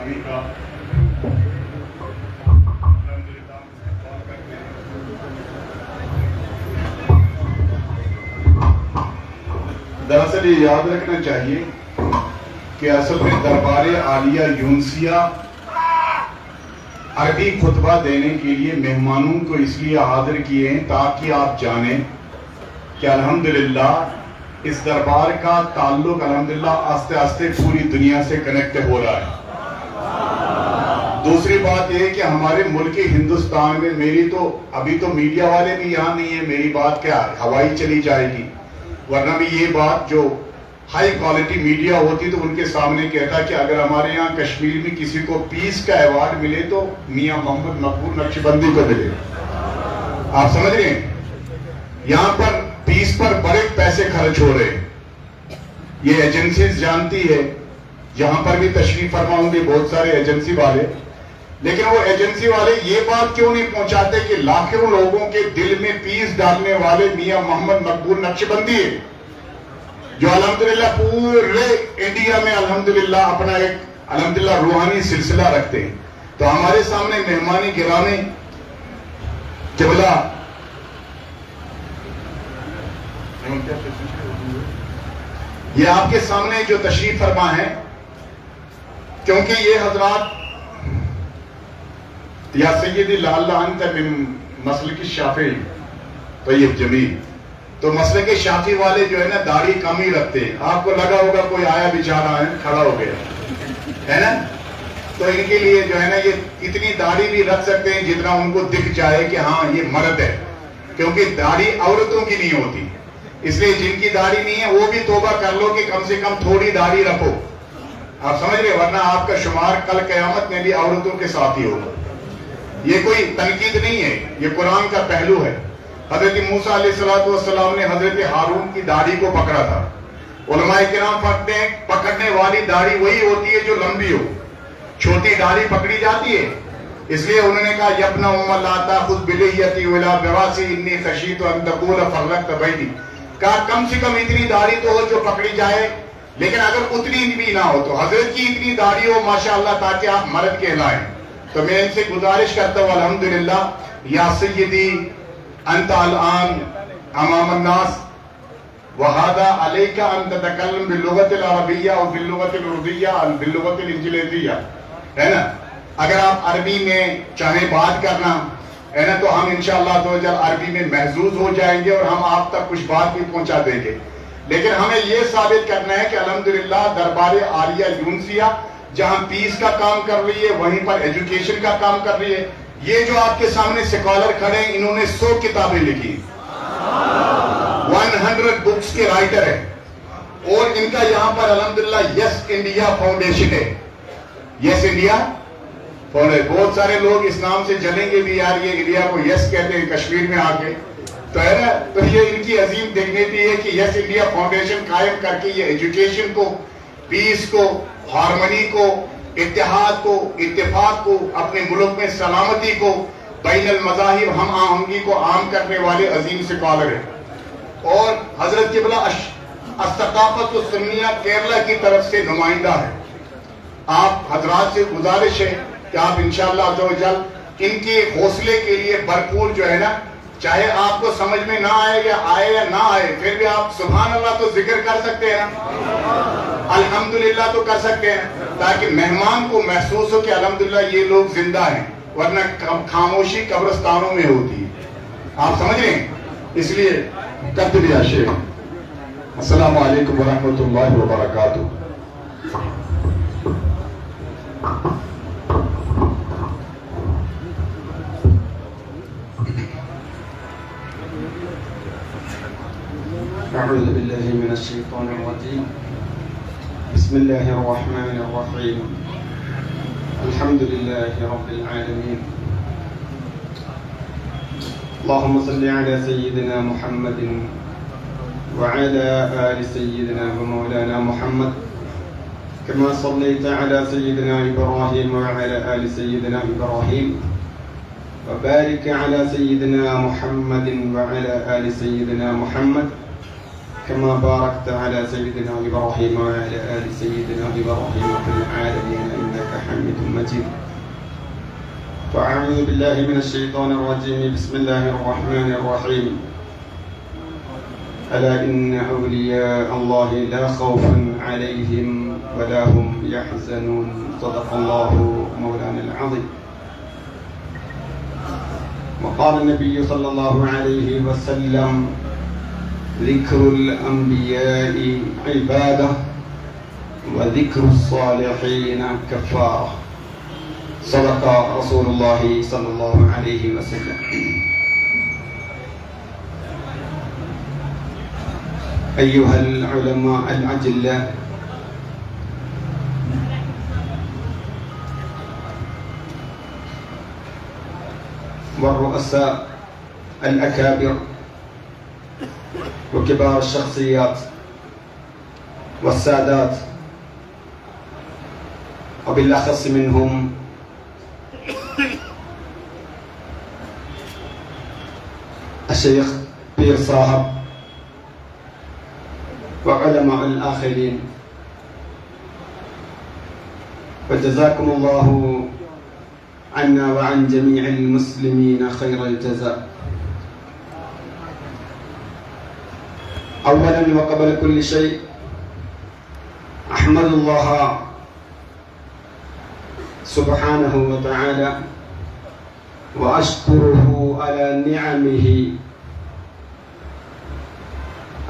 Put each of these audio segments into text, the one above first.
گرامی کا دراصل یہ یاد رکھنا چاہیے کہ اصل میں دربار عالیہ یونسیہ عربی خطبہ دینے کے لیے مہمانوں کو اس لیے حاضر کیے ہیں تاکہ آپ جانیں کہ الحمدللہ اس دربار کا تعلق الحمدللہ آستے آستے پوری دنیا سے کنیکٹ ہو رہا ہے۔ دوسری بات یہ کہ ہمارے ملک ہندوستان میں میری تو ابھی تو میڈیا والے بھی یہاں نہیں ہیں، میری بات کیا ہوائی چلی جائے گی، ورنہ بھی یہ بات جو ہائی کوالٹی میڈیا ہوتی تو ان کے سامنے کہتا کہ اگر ہمارے یہاں کشمیر میں کسی کو پیس کا ایوارڈ ملے تو میاں محمد مقبول نقشبندی کو ملے۔ آپ سمجھ رہے ہیں یہاں پر پیس پر بڑے پیسے خرچ ہو رہے ہیں، یہ ایجنسیز جانتی ہے، یہاں پر بھی تشریف فرما ہوں گے بہت سارے ایجنسی والے، لیکن وہ ایجنسی والے یہ بات کیوں نہیں پہنچاتے کہ لاکھوں لوگوں کے دل میں پیس ڈالنے والے میاں محمد مقبول نقشبندی ہے، جو الحمدللہ پورے انڈیا میں الحمدللہ اپنا ایک الحمدللہ روحانی سلسلہ رکھتے ہیں۔ تو ہمارے سامنے مہمانی گرامی قبلہ یہ آپ کے سامنے جو تشریف فرما ہے، کیونکہ یہ حضرات یا سیدی لعل انت من مسلک الشافعی طیب جمیل، تو مسلک شافعی والے جو ہے نا داڑھی کم ہی رکھتے ہیں۔ آپ کو لگا ہوگا کوئی آیا بیچارہ ہے کھڑا ہو گیا ہے نا، تو ان کے لیے جو ہے نا یہ اتنی داڑھی بھی رکھ سکتے ہیں جتنا ان کو دکھ جائے کہ ہاں یہ مرد ہے، کیونکہ داڑھی عورتوں کی نہیں ہوتی، اس لیے جن کی داڑھی نہیں ہے وہ بھی توبہ کر لو کہ کم سے کم تھوڑی داڑھی رکھو۔ آپ سمجھ رہے، ورنہ آپ کا شمار کل قیامت میں بھی عورتوں کے ساتھ ہی ہوگا۔ یہ کوئی تنقید نہیں ہے، یہ قرآن کا پہلو ہے۔ حضرت موسیٰ علیہ السلام نے حضرت ہارون کی داڑھی کو پکڑا تھا۔ علماء کرام پکڑنے والی داڑھی وہی ہوتی ہے جو لمبی ہو، چھوٹی داڑھی پکڑی جاتی ہے، اس لیے انہوں نے کہا یبن ام لا تاخذ بلیتی ولا براسی انی خشیت ان تقول فرقت بینی، کہا کم سے کم اتنی داڑھی تو ہو جو پکڑی جائے، لیکن اگر اتنی بھی نہ ہو تو حضرت کی اتنی داڑھی ہو ماشاءاللہ تاکہ آپ مرد کہلائیں۔ تو میں ان سے گزارش کرتا ہوں الحمدللہ یا سیدی انت الان امام الناس وہذا علیک ان تتکلم باللغت العربیہ اور باللغت الاردیہ اور باللغت الانجلیزیہ، ہے نا، اگر آپ عربی میں چاہیں بات کرنا ہے نا تو ہم انشاءاللہ تو عربی میں محظوظ ہو جائیں گے اور ہم آپ تک کچھ بات بھی پہنچا دیں گے، لیکن ہمیں یہ ثابت کرنا ہے کہ الحمدللہ دربار عالیہ یونسیہ جہاں پیس کا کام کر رہی ہے وہیں پر ایجوکیشن کا کام کر رہی ہے۔ یہ جو آپ کے سامنے سکالر کھڑے ہیں انہوں نے 100 کتابیں لکھی، 100 بکس کے رائٹر ہیں، اور ان کا یہاں پر الحمدللہ یس انڈیا فاؤنڈیشن ہے۔ یس انڈیا فاؤنڈیشن، بہت سارے لوگ اس نام سے جلیں گے بھی یار یہ انڈیا کو یس کہتے ہیں کشمیر میں آ کے، تو ہے نا، تو یہ ان کی عظیم ڈگنیٹی ہے کہ یس انڈیا فاؤنڈیشن قائم کر کے یہ ایجوکیشن کو، پیس کو، ہارمنی کو، اتحاد کو، اتفاق کو، اپنے ملک میں سلامتی کو، بین المذاہب ہم آہنگی کو عام کرنے والے عظیم سکالر ہیں، اور حضرت قبلہ الثقافت السنیہ کیرلا کی طرف سے نمائندہ ہے۔ آپ حضرات سے گزارش ہے کہ آپ انشاءاللہ عز و جل ان کے حوصلے کے لیے بھرپور جو ہے نا، چاہے آپ کو سمجھ میں نہ آئے یا نہ آئے، پھر بھی آپ سبحان اللہ تو ذکر کر سکتے ہیں نا، الحمدللہ تو کر سکتے ہیں، تاکہ مہمان کو محسوس ہو کہ الحمدللہ یہ لوگ زندہ ہیں، ورنہ خاموشی قبرستانوں میں ہوتی ہے۔ آپ سمجھ رہے ہیں، اس لیے کرتے بھی شیخ۔ السلام علیکم ورحمۃ اللہ وبرکاتہ۔ أعوذ بالله من الشيطان الرجيم بسم الله الرحمن الرحيم الحمد لله رب العالمين اللهم صل على سيدنا محمد وعلى آل سيدنا ومولانا محمد كما صليت على سيدنا إبراهيم وعلى آل سيدنا إبراهيم وبارك على سيدنا محمد وعلى آل سيدنا محمد كما باركت على سيدنا إبراهيم وعلى آل سيدنا إبراهيم في العالمين إنك حميد مجيد. فأعوذ بالله من الشيطان الرجيم. بسم الله الرحمن الرحيم. ألا إن أولياء الله لا خوف عليهم ولا هم يحزنون. صدق الله مولانا العظيم. وقال النبي صلى الله عليه وسلم: ذكر الأنبياء عبادة وذكر الصالحين كفارة. صدق رسول الله صلى الله عليه وسلم. أيها العلماء الأجلاء، والرؤساء الأكابر وكبار الشخصيات والسادات، وبالأخص منهم الشيخ بير صاحب وعلماء الآخرين، وجزاكم الله عنا وعن جميع المسلمين خير الجزاء. أولا وقبل كل شيء أحمد الله سبحانه وتعالى وأشكره على نعمه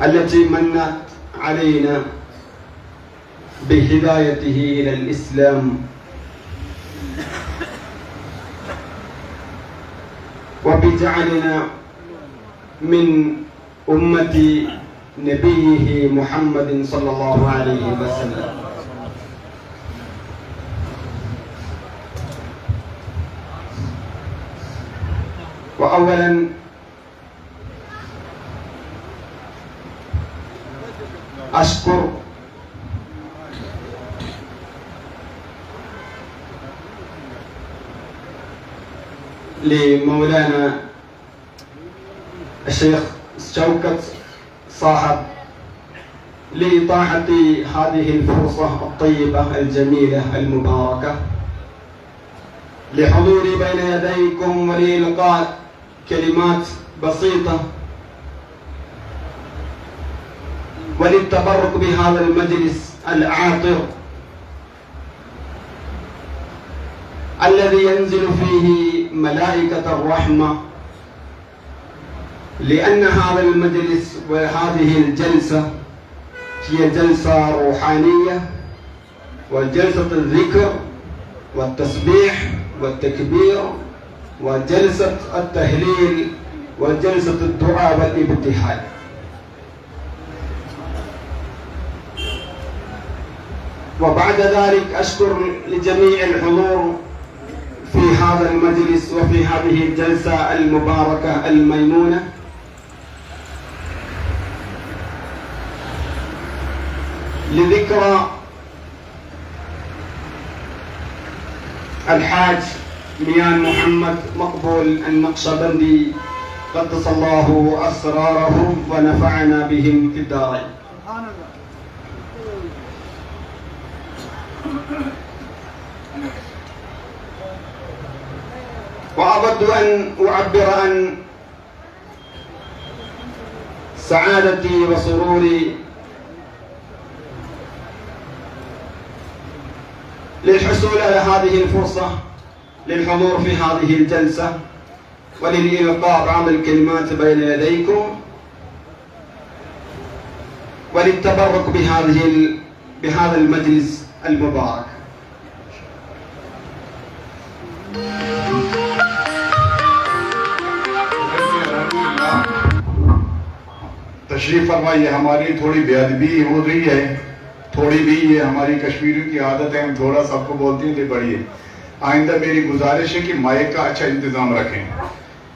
التي منت علينا بهدايته إلى الإسلام وبجعلنا من أمة نبيه محمد صلى الله عليه وسلم. وأولا أشكر لمولانا الشيخ شوكت صاحب لإتاحة هذه الفرصة الطيبة الجميلة المباركة لحضوري بين يديكم ولإلقاء كلمات بسيطة وللتبرك بهذا المجلس العاطر الذي ينزل فيه ملائكة الرحمة، لأن هذا المجلس وهذه الجلسة هي جلسة روحانية، وجلسة الذكر والتسبيح والتكبير وجلسة التهليل وجلسة الدعاء والابتهال. وبعد ذلك أشكر لجميع الحضور في هذا المجلس وفي هذه الجلسة المباركة الميمونة، لذكرى الحاج ميان محمد مقبول النقشبندي قدس الله أسرارهم ونفعنا بهم في الدارين. وأود أن أعبر عن سعادتي وسروري للحصول على هذه الفرصة للحضور في هذه الجلسة وللإلقاء بعض الكلمات بين يديكم وللتبرك بهذا المجلس المبارك. تشریف فرمائیے. ہماری تھوڑی بے ادبی ہو رہی ہے، تھوڑی بھی یہ ہماری کشمیریوں کی عادت ہے، ہم تھوڑا سب کو بولتے ہیں کہ بڑھیے. آئندہ میری گزارش ہے کہ مائک کا اچھا انتظام رکھیں.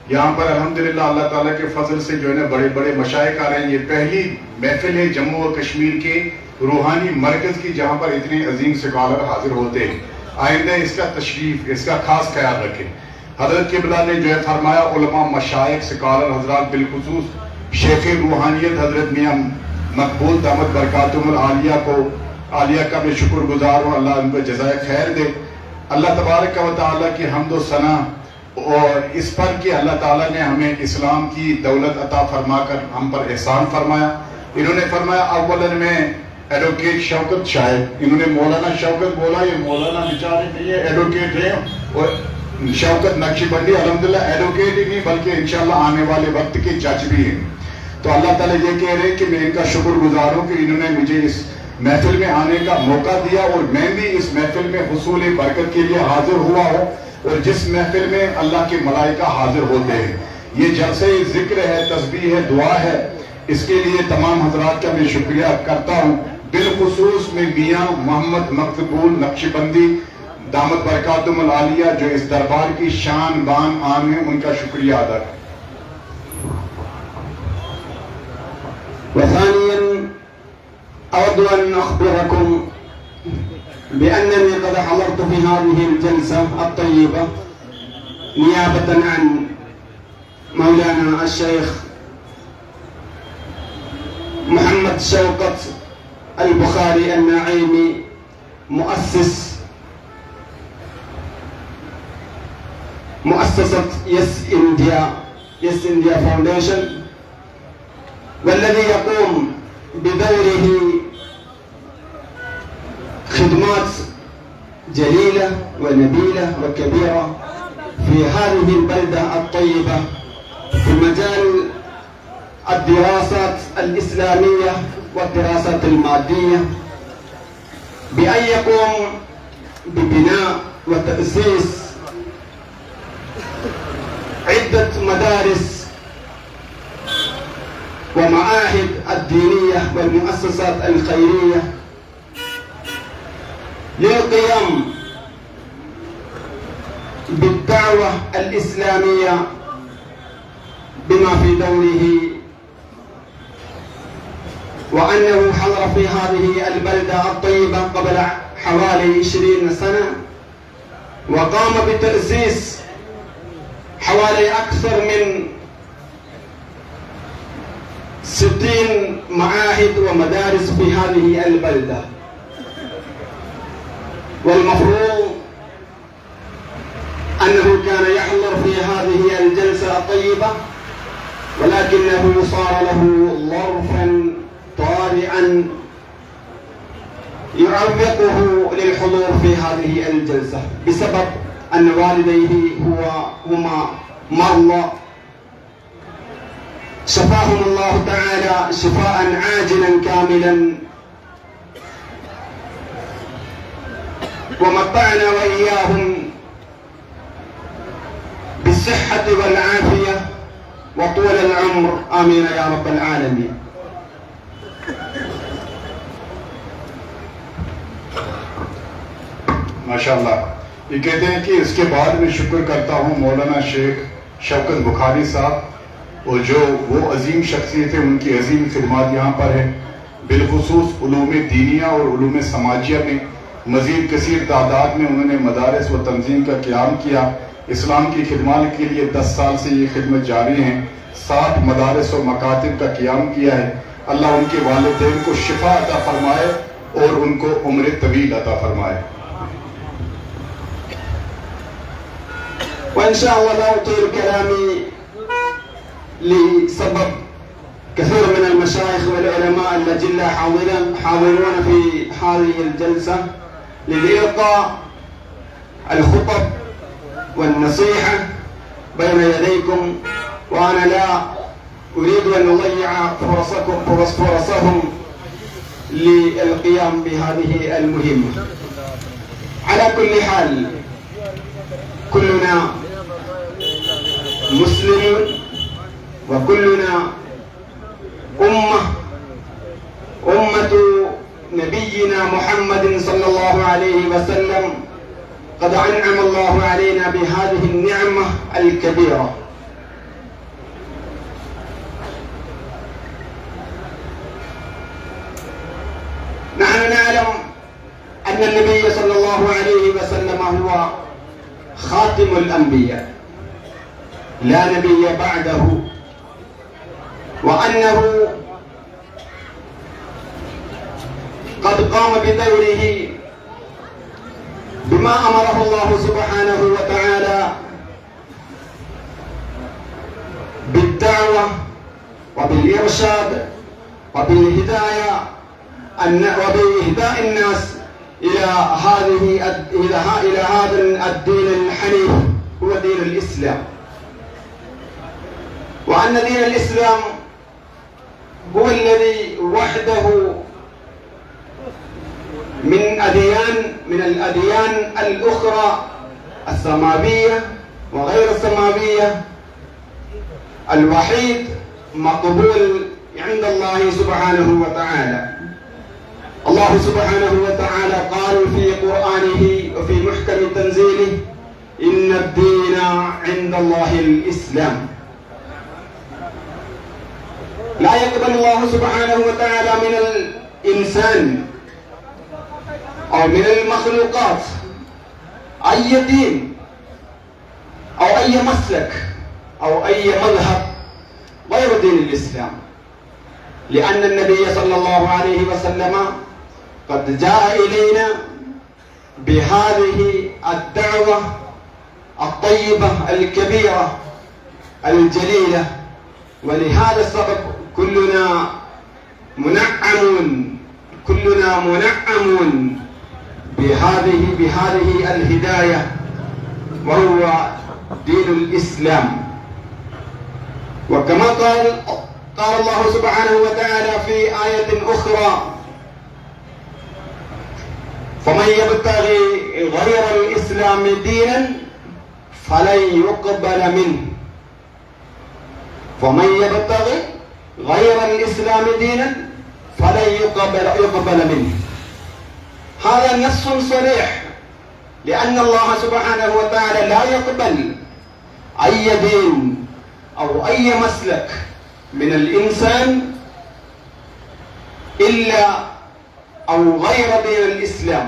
یہاں پر الحمدللہ اللہ تعالیٰ کے فضل سے جو ہے نا بڑے بڑے مشائخ آ رہے ہیں. یہ پہلی محفل ہے جموں و کشمیر کے روحانی مرکز کی جہاں پر اتنے عظیم سکالر حاضر ہوتے ہیں. آئندہ اس کا تشریف، اس کا خاص خیال رکھیں. حضرت قبلہ نے جو ہے فرمایا علماء، مشائخ، سکالر حضرات، بالخصوص شیخ روحانیت حضرت میاں مقبول دامت برکاتہم العالیہ کو عالیہ کا میں شکر گزار ہوں. اللہ ان کو جزائے خیر دے. اللہ تبارک و تعالیٰ کی حمد و ثنا اور اس پر کہ اللہ تعالیٰ نے ہمیں اسلام کی دولت عطا فرما کر ہم پر احسان فرمایا. انہوں نے فرمایا اولاً میں ایڈوکیٹ شوکت شاہد, انہوں نے مولانا شوکت بولا, یہ مولانا بیچارے نہیں ہے, ایڈوکیٹ ہیں. اور شوکت نقشی بندی الحمدللہ ایڈوکیٹ ہی نہیں بلکہ انشاءاللہ آنے والے وقت کے جج بھی ہیں. تو اللہ تعالیٰ یہ کہہ رہے ہیں کہ میں ان کا شکر گزار ہوں کہ انہوں نے مجھے اس محفل میں آنے کا موقع دیا اور میں بھی اس محفل میں حصول برکت کے لیے حاضر ہوا ہوں. اور جس محفل میں اللہ کے ملائکہ حاضر ہوتے ہیں, یہ جلسے ذکر ہے, تسبیح ہے, دعا ہے, اس کے لیے تمام حضرات کا میں شکریہ کرتا ہوں. بالخصوص میں میاں محمد مقبول نقشبندی دامت برکاتہم العالیہ جو اس دربار کی شان بان آن ہیں, ان کا شکریہ ادا کرتا ہوں. وثانيا أود أن أخبركم بأنني قد حضرت في هذه الجلسة الطيبة نيابة عن مولانا الشيخ محمد شوقت البخاري النعيمي مؤسسة يس إنديا فاونديشن, والذي يقوم بدوره خدمات جليلة ونبيلة وكبيرة في هذه البلدة الطيبة في مجال الدراسات الإسلامية والدراسات المادية, بأن يقوم ببناء وتأسيس عدة مدارس ومعاهد الدينية والمؤسسات الخيرية للقيام بالدعوة الإسلامية بما في دوره, وأنه حضر في هذه البلدة الطيبة قبل حوالي 20 سنة وقام بتأسيس حوالي أكثر من 60 معاهد ومدارس في هذه البلدة. والمفروض أنه كان يحضر في هذه الجلسة الطيبة, ولكنه صار له ظرفا طارئا يعوقه للحضور في هذه الجلسة بسبب أن والديه هما مرضى شفاهم الله تعالى شفاء عاجلا كاملا, ومتعنا وإياهم بالصحة والعافية وطول العمر, آمين يا رب العالمين. ماشاءاللہ. یہ کہتے ہیں کہ اس کے بعد میں شکر کرتا ہوں مولانا شیخ شوکت بخاری صاحب, اور جو وہ عظیم شخصیت ہے, ان کی عظیم خدمات یہاں پر ہیں, بالخصوص علوم دینیہ اور علوم سماجیہ میں مزید کثیر تعداد میں انہوں نے مدارس و تنظیم کا قیام کیا. اسلام کی خدمات کے لیے 10 سال سے یہ خدمت جاری ہیں. 60 مدارس و مکاتب کا قیام کیا ہے. اللہ ان کے والدین کو شفا عطا فرمائے اور ان کو عمر طویل عطا فرمائے. وإن شاء الله لا أطيل كلامي لسبب كثير من المشايخ والعلماء الأجلاء حاضرون في هذه الجلسة لإلقاء الخطب والنصيحة بين يديكم, وأنا لا أريد أن أضيع فرصهم للقيام بهذه المهمة. على كل حال كلنا مسلم وكلنا أمة نبينا محمد صلى الله عليه وسلم, قد أنعم الله علينا بهذه النعمة الكبيرة. نحن نعلم أن النبي صلى الله عليه وسلم هو خاتم الأنبياء لا نبي بعده, وأنه قد قام بدوره بما أمره الله سبحانه وتعالى بالدعوة وبالإرشاد وبالهداية وبإهداء الناس إلى هذا الدين الحنيف هو دين الإسلام. وأن دين الإسلام هو الذي وحده من الأديان الأخرى السماوية وغير السماوية الوحيد مقبول عند الله سبحانه وتعالى. الله سبحانه وتعالى قال في قرآنه وفي محكم تنزيله إن الدين عند الله الإسلام. لا يقبل الله سبحانه وتعالى من الإنسان أو من المخلوقات أي دين أو أي مسلك أو أي مذهب غير دين الإسلام، لأن النبي صلى الله عليه وسلم قد جاء إلينا بهذه الدعوة الطيبة الكبيرة الجليلة. ولهذا السبب كلنا منعمون بهذه الهداية وهو دين الإسلام. وكما قال الله سبحانه وتعالى في آية أخرى فمن يبتغي غير الإسلام دينا فلن يقبل منه. فمن يبتغي غير الإسلام دينا فلن يقبل منه. هذا نص صريح، لأن الله سبحانه وتعالى لا يقبل أي دين أو أي مسلك من الإنسان إلا أو غير دين الإسلام.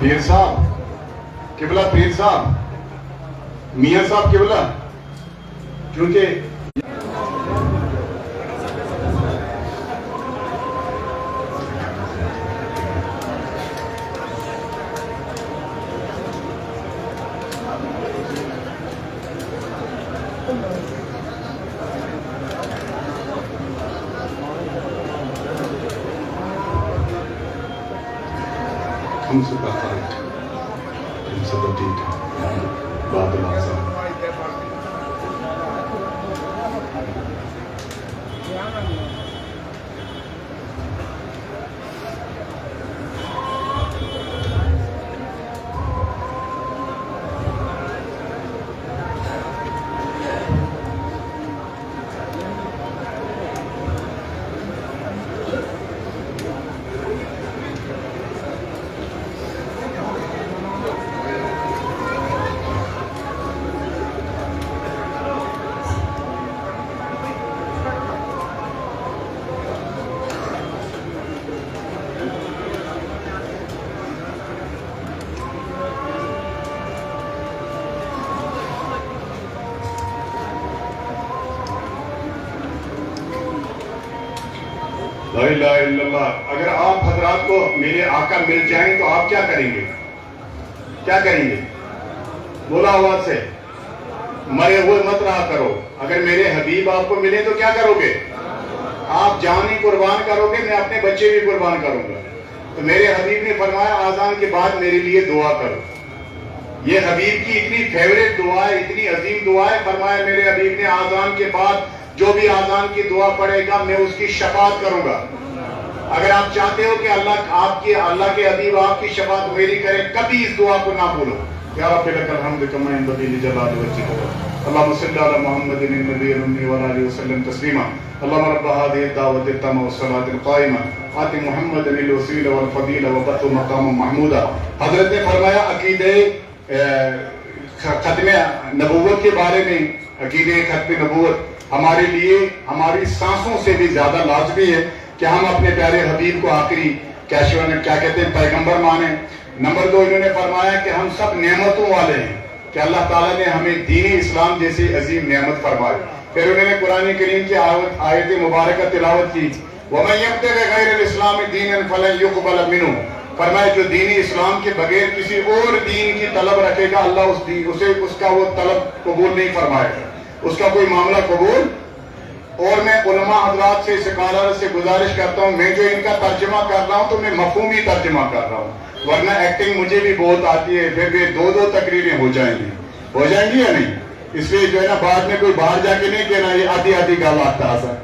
پیر صاحب قبلہ، پیر صاحب، میاں صاحب قبلہ، کیونکہ ہم سے ہم سے تو ٹھیک ہے بات لازم لا الہ الا اللہ۔ اگر آپ حضرات کو میرے آقا مل جائیں تو آپ کیا کریں گے؟ کیا کریں گے؟ بولا آواز سے، مرے ہوئے مت رہا کرو۔ اگر میرے حبیب آپ کو ملے تو کیا کرو گے؟ آپ جان ہی قربان کرو گے، میں اپنے بچے بھی قربان کروں گا۔ تو میرے حبیب نے فرمایا آذان کے بعد میرے لیے دعا کرو۔ یہ حبیب کی اتنی فیوریٹ دعا ہے، اتنی عظیم دعا ہے، فرمایا میرے حبیب نے آذان کے بعد جو بھی آذان کی دعا پڑھے گا میں اس کی شفاعت کروں گا۔ اگر آپ چاہتے ہو کہ اللہ کے حبیب آپ کی شفاعت میری کرے، کبھی اس دعا کو نہ بھولو۔ یا رب لک الحمد کما ينبغي لجلال وجهك اللهم صل على محمد النبي الأمي وعلى آله وسلم تسليما اللهم رب هذه الدعوة التامة والصلاة القائمة آت محمد الوسيلة والفضيلة وبعثه مقاما محمودا۔ حضرت نے فرمایا عقیدہ ختم نبوت کے بارے میں، عقیدہ ختم نبوت ہمارے لیے ہماری سانسوں سے بھی زیادہ لازمی ہے کہ ہم اپنے پیارے حبیب کو آخری کیا کہتے ہیں پیغمبر مانیں۔ نمبر 2 انہوں نے فرمایا کہ ہم سب نعمتوں والے ہیں، کہ اللہ تعالیٰ نے ہمیں دین اسلام جیسی عظیم نعمت فرمائی۔ پھر انہوں نے قرآن کریم کی آیت مبارکہ تلاوت کی، وَمَن يَبْتَغِ غَيْرَ الْإِسْلَامِ دِينًا فَلَن يُقْبَلَ مِنْهُ۔ فرمایا جو دینی اسلام کے بغیر کسی اور دین کی طلب رکھے گا، اللہ اس کا وہ طلب قبول نہیں فرمائے گا، اس کا کوئی معاملہ قبول۔ اور میں علماء حضرات سے سکالر سے گزارش کرتا ہوں، میں جو ان کا ترجمہ کر رہا ہوں تو میں مفہومی ترجمہ کر رہا ہوں، ورنہ ایکٹنگ مجھے بھی بہت آتی ہے، پھر بھی 2 تقریریں ہو جائیں گی یا نہیں؟ اس لیے جو ہے نا بعد میں کوئی باہر جا کے نہیں کہنا یہ آدھی گل آتا ہے سر،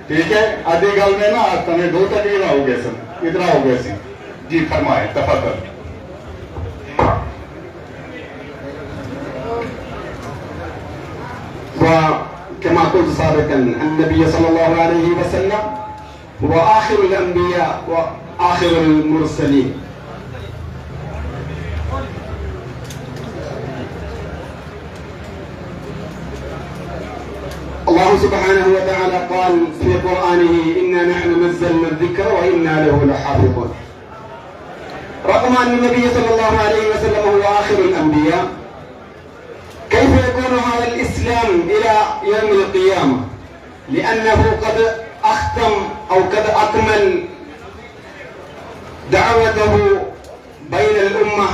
ٹھیک ہے؟ آدھی گل میں نا آتا میں 2 تقریریں ہو گئے سر، اتنا ہو گیا سی۔ جی فرمائے تفضل۔ وكما قلت سابقا النبي صلى الله عليه وسلم هو آخر الأنبياء وآخر المرسلين۔ الله سبحانه وتعالى قال في قرآنه إنا نحن نزلنا الذكر وإنا له لحافظون۔ رغم أن النبي صلى الله عليه وسلم هو آخر الأنبياء، كيف يكون هذا الإسلام إلى يوم القيامة؟ لأنه قد أختم أو قد أكمل دعوته بين الأمة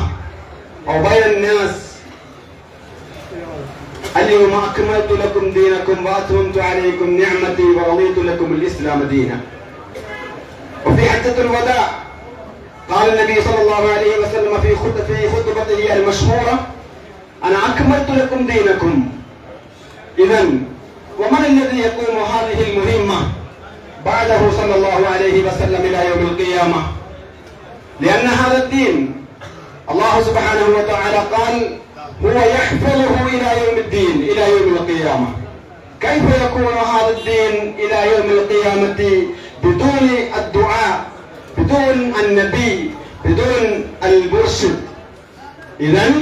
أو بين الناس. اليوم أكملت لكم دينكم وأتممت عليكم نعمتي ورضيت لكم الإسلام دينا. وفي حجة الوداع قال النبي صلى الله عليه وسلم في خطبته المشهورة أنا أكملت لكم دينكم. إذن ومن الذي يقوم هذه المهمة بعده صلى الله عليه وسلم إلى يوم القيامة؟ لأن هذا الدين الله سبحانه وتعالى قال هو يحفظه إلى يوم الدين، إلى يوم القيامة. كيف يكون هذا الدين إلى يوم القيامة بدون الدعاء، بدون النبي، بدون المرشد؟ إذن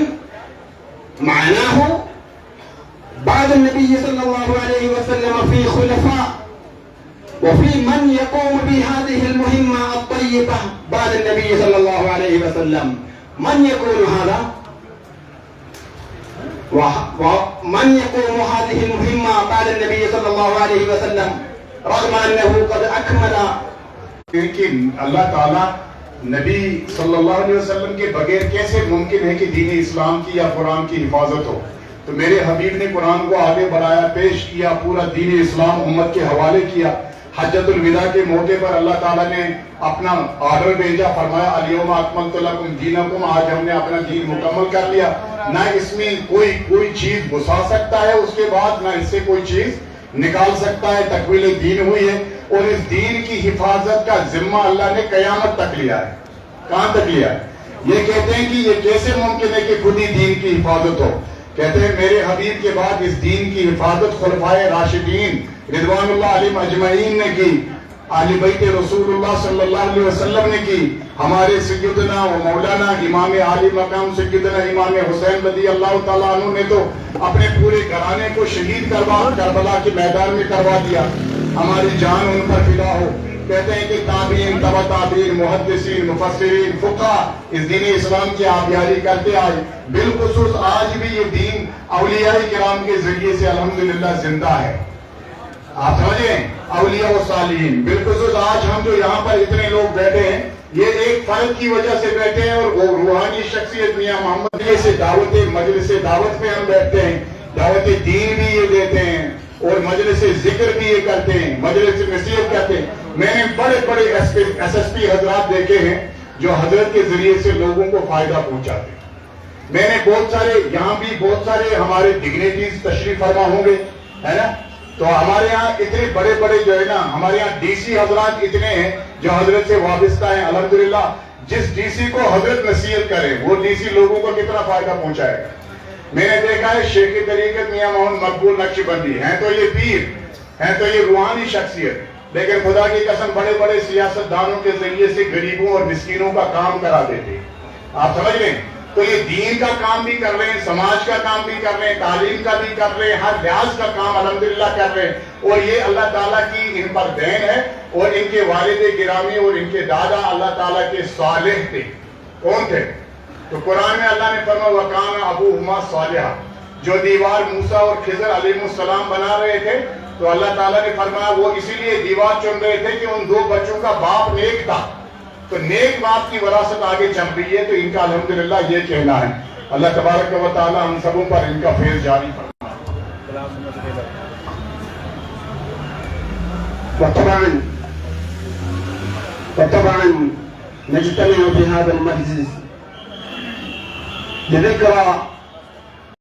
معناه بعد النبي صلى الله عليه وسلم في خلفاء وفي من يقوم بهذه المهمة الطيبة بعد النبي صلى الله عليه وسلم. من يكون هذا؟ ومن يقوم هذه المهمة بعد النبي صلى الله عليه وسلم رغم أنه قد أكمل. لیکن اللہ تعالیٰ نبی صلی اللہ علیہ وسلم کے بغیر کیسے ممکن ہے کہ دین اسلام کی یا قرآن کی حفاظت ہو؟ تو میرے حبیب نے قرآن کو آگے بڑھایا، پیش کیا، پورا دین اسلام امت کے حوالے کیا. حجۃ الوداع کے موقع پر اللہ تعالیٰ نے اپنا آرڈر بھیجا، فرمایا الیوم اکملت لکم دینکم، آج ہم نے اپنا دین مکمل کر لیا. نہ اس میں کوئی چیز گھسا سکتا ہے اس کے بعد، نہ اس سے کوئی چیز نکال سکتا ہے. تکمیل دین ہوئی ہے، اور اس دین کی حفاظت کا ذمہ اللہ نے قیامت تک لیا ہے. کہاں تک لیا ہے؟ یہ کہتے ہیں کہ یہ کیسے ممکن ہے کہ خود ہی دین کی حفاظت ہو؟ کہتے ہیں میرے حبیب کے بعد اس دین کی حفاظت خلفائے راشدین رضوان اللہ علیہم اجمعین نے کی، اہل بیت رسول اللہ صلی اللہ علیہ وسلم نے کی. ہمارے سیدنا و مولانا امام عالی مقام سیدنا امام حسین رضی اللہ تعالیٰ عنہ نے تو اپنے پورے گھرانے کو شہید کربلا کے میدان میں کروا دیا. ہماری جان ان پر فدا ہو. کہتے ہیں کہ تابعین، تبع تابعین، محدثین، مفسرین، فقہ اس دین اسلام کی آبیاری کرتے آئے. بالخصوص آج بھی یہ دین اولیاء کرام کے ذریعے سے الحمدللہ زندہ ہے. آپ سمجھیں، اولیاء و صالحین. بالخصوص آج ہم جو یہاں پر اتنے لوگ بیٹھے ہیں، یہ ایک فرد کی وجہ سے بیٹھے ہیں، اور وہ روحانی شخصیت میاں محمد سے دعوت مجلس دعوت میں ہم بیٹھتے ہیں. دعوت دین بھی یہ دیتے ہیں اور مجلس ذکر بھی یہ کرتے ہیں، مجلس نصیحت کرتے ہیں. میں نے بڑے بڑے ایس ایس پی حضرات دیکھے ہیں جو حضرت کے ذریعے سے لوگوں کو فائدہ پہنچاتے ہیں. میں نے بہت سارے یہاں بھی بہت سارے ہمارے ڈگنیٹیز تشریف فرما ہوں گے، ہے نا؟ تو ہمارے یہاں اتنے بڑے بڑے جو ہے نا، ہمارے یہاں ڈی سی حضرات اتنے ہیں جو حضرت سے وابستہ ہیں. الحمدللہ جس ڈی سی کو حضرت نصیحت کرے وہ ڈی سی لوگوں کو کتنا فائدہ پہنچائے گا. میں نے دیکھا ہے شیخ طریقت میاں محمد مقبول نقشبندی ہیں تو یہ پیر ہیں، تو یہ روحانی شخصیت، لیکن خدا کی قسم بڑے بڑے سیاست دانوں کے ذریعے سے غریبوں اور مسکینوں کا کام کرا دیتے. آپ سمجھ رہے ہیں؟ تو یہ دین کا کام بھی کر رہے ہیں، سماج کا کام بھی کر رہے ہیں، تعلیم کا بھی کر رہے ہیں، ہر لحاظ کا کام الحمدللہ کر رہے ہیں. اور یہ اللہ تعالیٰ کی ان پر دین ہے. اور ان کے والد گرامی اور ان کے دادا اللہ تعالیٰ کے صالح تھے. کون تھے؟ تو قرآن میں اللہ نے فرمایا وَقَانَ أَبُوهُمَا صَالِحًا. جو دیوار موسیٰ اور خضر علیہ السلام بنا رہے تھے تو اللہ تعالیٰ نے فرمایا وہ اسی لیے دیوار چن رہے تھے کہ ان دو بچوں کا باپ نیک تھا. تو نیک باپ کی وراثت آگے چل رہی ہے. تو ان کا الحمدللہ یہ کہنا ہے. اللہ تبارک و تعالی ہم سبوں پر ان کا فیض جاری فرمائے. وطبعا نجتمع في هذا المجلس لذكرى